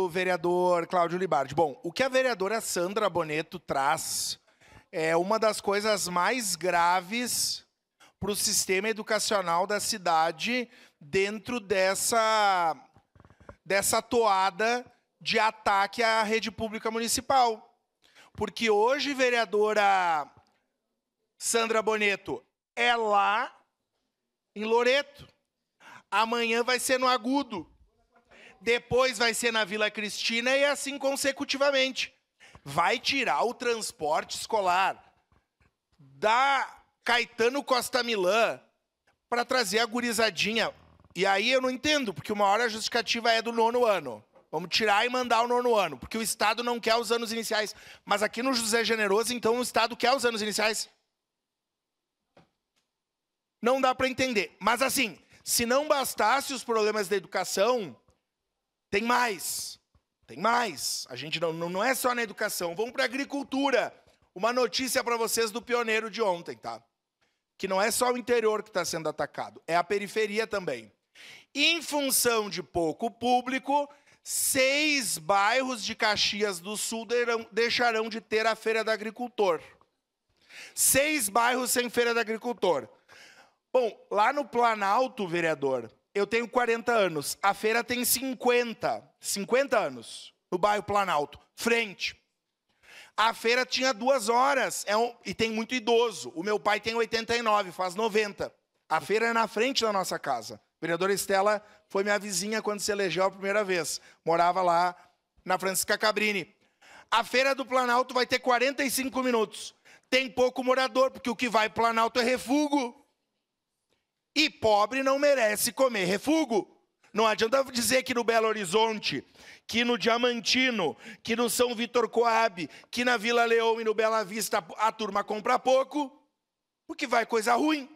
o vereador Cláudio Libardi. Bom, o que a vereadora Sandra Boneto traz é uma das coisas mais graves para o sistema educacional da cidade dentro dessa toada de ataque à rede pública municipal. Porque hoje, vereadora Sandra Boneto é lá em Loreto. Amanhã vai ser no Agudo. Depois vai ser na Vila Cristina e assim consecutivamente. Vai tirar o transporte escolar da Caetano Costa Milã para trazer a gurizadinha. E aí eu não entendo, porque uma hora a justificativa é do 9º ano. Vamos tirar e mandar o 9º ano, porque o Estado não quer os anos iniciais. Mas aqui no José Generoso, então, o Estado quer os anos iniciais. Não dá para entender. Mas assim, se não bastasse os problemas da educação, tem mais. Tem mais. A gente não é só na educação. Vamos para a agricultura. Uma notícia para vocês do pioneiro de ontem, tá? Que não é só o interior que está sendo atacado, é a periferia também. Em função de pouco público, 6 bairros de Caxias do Sul deixarão de ter a Feira do Agricultor. 6 bairros sem Feira do Agricultor. Bom, lá no Planalto, vereador, eu tenho 40 anos. A feira tem 50 anos, no bairro Planalto, frente. A feira tinha 2 horas, e tem muito idoso. O meu pai tem 89, faz 90. A feira é na frente da nossa casa. A vereadora Estela foi minha vizinha quando se elegeu a primeira vez. Morava lá na Francisca Cabrini. A feira do Planalto vai ter 45 minutos. Tem pouco morador, porque o que vai para o Planalto é refúgio. E pobre não merece comer refúgio. Não adianta dizer que no Belo Horizonte, que no Diamantino, que no São Vitor Coab, que na Vila Leão e no Bela Vista a turma compra pouco, porque vai coisa ruim.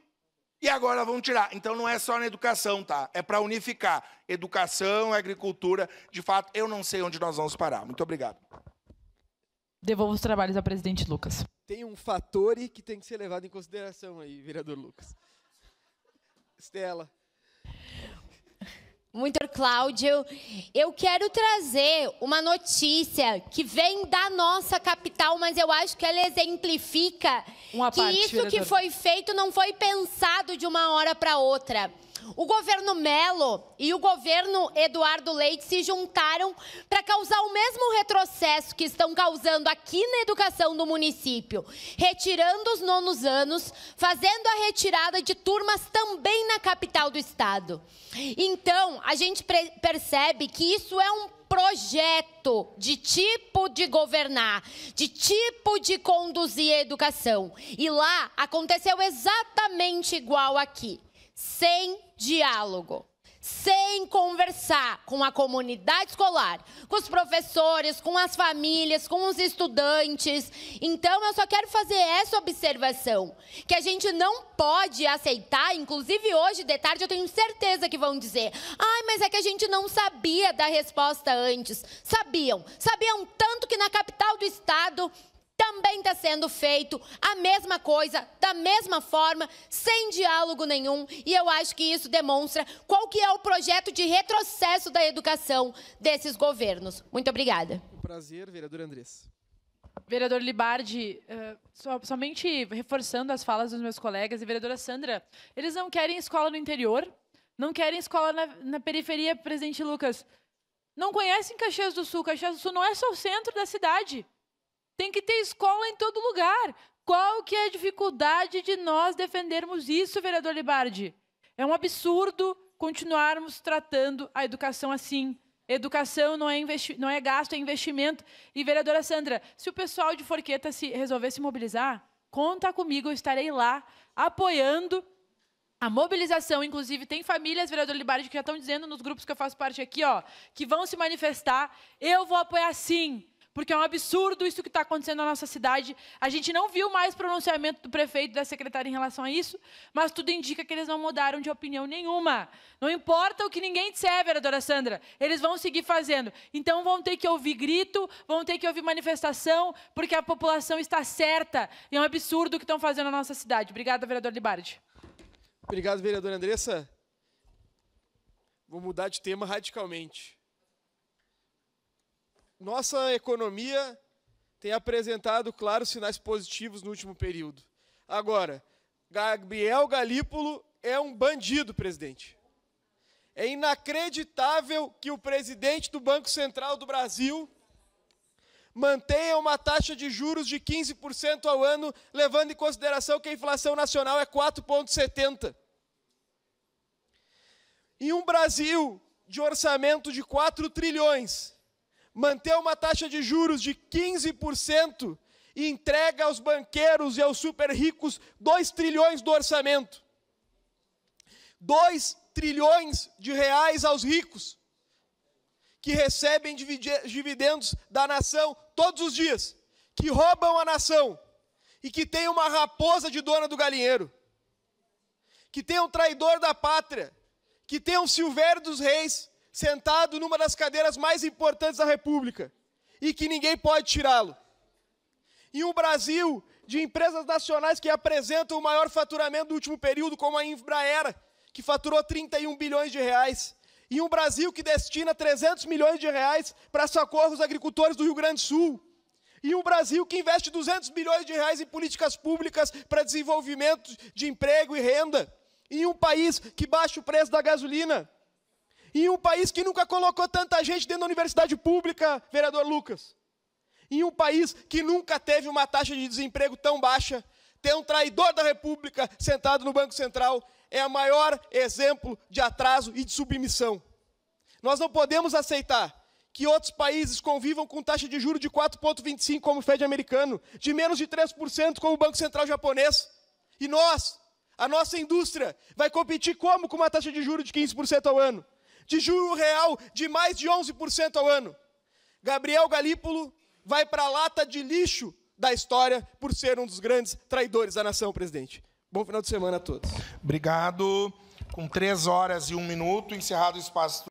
E agora vão tirar. Então não é só na educação, tá? É para unificar educação, agricultura. De fato, eu não sei onde nós vamos parar. Muito obrigado. Devolvo os trabalhos ao presidente Lucas. Tem um fator que tem que ser levado em consideração aí, vereador Lucas. Estela. Muito, Cláudio. Eu quero trazer uma notícia que vem da nossa capital, mas eu acho que ela exemplifica que isso que foi feito não foi pensado de uma hora para outra. O governo Melo e o governo Eduardo Leite se juntaram para causar o mesmo retrocesso que estão causando aqui na educação do município, retirando os 9º anos, fazendo a retirada de turmas também na capital do estado. Então, a gente percebe que isso é um projeto de tipo de governar, de tipo de conduzir a educação. E lá aconteceu exatamente igual aqui. Sem diálogo, sem conversar com a comunidade escolar, com os professores, com as famílias, com os estudantes. Então, eu só quero fazer essa observação, que a gente não pode aceitar, inclusive hoje de tarde eu tenho certeza que vão dizer: ai, mas é que a gente não sabia da resposta antes. Sabiam tanto que na capital do estado também está sendo feito a mesma coisa, da mesma forma, sem diálogo nenhum. E eu acho que isso demonstra qual que é o projeto de retrocesso da educação desses governos. Muito obrigada. Um prazer, vereador Andrés. Vereador Libardi, somente reforçando as falas dos meus colegas, e vereadora Sandra, eles não querem escola no interior, não querem escola na periferia, presidente Lucas. Não conhecem Caxias do Sul. Caxias do Sul não é só o centro da cidade. Tem que ter escola em todo lugar. Qual que é a dificuldade de nós defendermos isso, vereador Libardi? É um absurdo continuarmos tratando a educação assim. Educação não é gasto, é investimento. E, vereadora Sandra, se o pessoal de Forqueta resolver se mobilizar, conta comigo, eu estarei lá apoiando a mobilização. Inclusive, tem famílias, vereador Libardi, que já estão dizendo nos grupos que eu faço parte aqui, ó, que vão se manifestar. Eu vou apoiar sim. Porque é um absurdo isso que está acontecendo na nossa cidade. A gente não viu mais pronunciamento do prefeito e da secretária em relação a isso, mas tudo indica que eles não mudaram de opinião nenhuma. Não importa o que ninguém disser, vereadora Sandra, eles vão seguir fazendo. Então vão ter que ouvir grito, vão ter que ouvir manifestação, porque a população está certa. E é um absurdo o que estão fazendo na nossa cidade. Obrigada, vereador Libardi. Obrigado, vereadora Andressa. Vou mudar de tema radicalmente. nossa economia tem apresentado claros sinais positivos no último período. Agora, Gabriel Galípolo é um bandido, presidente. É inacreditável que o presidente do Banco Central do Brasil mantenha uma taxa de juros de 15% ao ano, levando em consideração que a inflação nacional é 4,70%. Em um Brasil de orçamento de 4 trilhões, manter uma taxa de juros de 15% e entrega aos banqueiros e aos super ricos 2 trilhões do orçamento. 2 trilhões de reais aos ricos, que recebem dividendos da nação todos os dias, que roubam a nação e que tem uma raposa de dona do galinheiro, que tem um traidor da pátria, que tem um Silvério dos Reis sentado numa das cadeiras mais importantes da República e que ninguém pode tirá-lo. Em um Brasil de empresas nacionais que apresentam o maior faturamento do último período, como a Embraer, que faturou 31 bilhões de reais. Em um Brasil que destina 300 milhões de reais para socorro aos agricultores do Rio Grande do Sul. Em um Brasil que investe 200 bilhões de reais em políticas públicas para desenvolvimento de emprego e renda. Em um país que baixa o preço da gasolina. Em um país que nunca colocou tanta gente dentro da universidade pública, vereador Lucas. Em um país que nunca teve uma taxa de desemprego tão baixa, ter um traidor da República sentado no Banco Central é o maior exemplo de atraso e de submissão. Nós não podemos aceitar que outros países convivam com taxa de juros de 4,25% como o Fed americano, de menos de 3% como o Banco Central japonês. E nós, a nossa indústria, vai competir como com uma taxa de juros de 15% ao ano? De juro real de mais de 11% ao ano. Gabriel Galípolo vai para a lata de lixo da história por ser um dos grandes traidores da nação, presidente. Bom final de semana a todos. Obrigado. Com 3 horas e 1 minuto, encerrado o espaço.